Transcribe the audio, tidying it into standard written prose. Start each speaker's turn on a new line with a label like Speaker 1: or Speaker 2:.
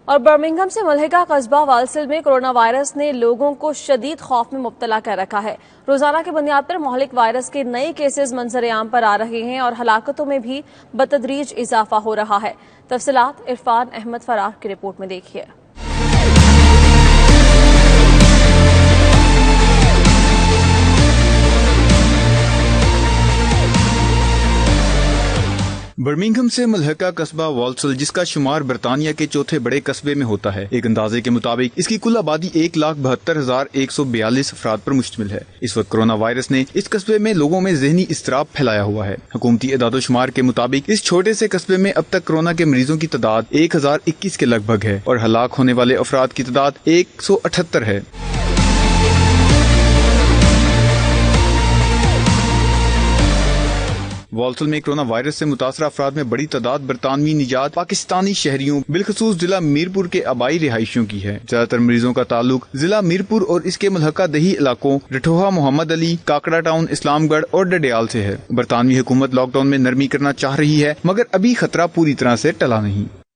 Speaker 1: اور برمنگھم سے ملحقہ قصبہ والسل میں کورونا وائرس نے لوگوں کو شدید خوف میں مبتلا کر رکھا ہے۔ روزانہ کی بنیاد پر مہلک وائرس کے نئے کیسز منظر عام پر آ رہے ہیں اور ہلاکتوں میں بھی بتدریج اضافہ ہو رہا ہے۔ تفصیلات عرفان احمد فرار کی رپورٹ میں دیکھیے۔
Speaker 2: برمنگھم سے ملحقہ قصبہ والسل، جس کا شمار برطانیہ کے چوتھے بڑے قصبے میں ہوتا ہے، ایک اندازے کے مطابق اس کی کل آبادی 1,72,142 افراد پر مشتمل ہے۔ اس وقت کورونا وائرس نے اس قصبے میں لوگوں میں ذہنی اضطراب پھیلایا ہوا ہے۔ حکومتی اعداد و شمار کے مطابق اس چھوٹے سے قصبے میں اب تک کورونا کے مریضوں کی تعداد 1021 کے لگ بھگ ہے اور ہلاک ہونے والے افراد کی تعداد 178 ہے۔ والسل میں کورونا وائرس سے متاثرہ افراد میں بڑی تعداد برطانوی نژاد پاکستانی شہریوں، بالخصوص ضلع میرپور کے آبائی رہائشیوں کی ہے۔ زیادہ تر مریضوں کا تعلق ضلع میرپور اور اس کے ملحقہ دیہی علاقوں رٹھوہا، محمد علی، کاکڑا ٹاؤن، اسلام گڑھ اور ڈڈیال سے ہے۔ برطانوی حکومت لاک ڈاؤن میں نرمی کرنا چاہ رہی ہے، مگر ابھی خطرہ پوری طرح سے ٹلا نہیں۔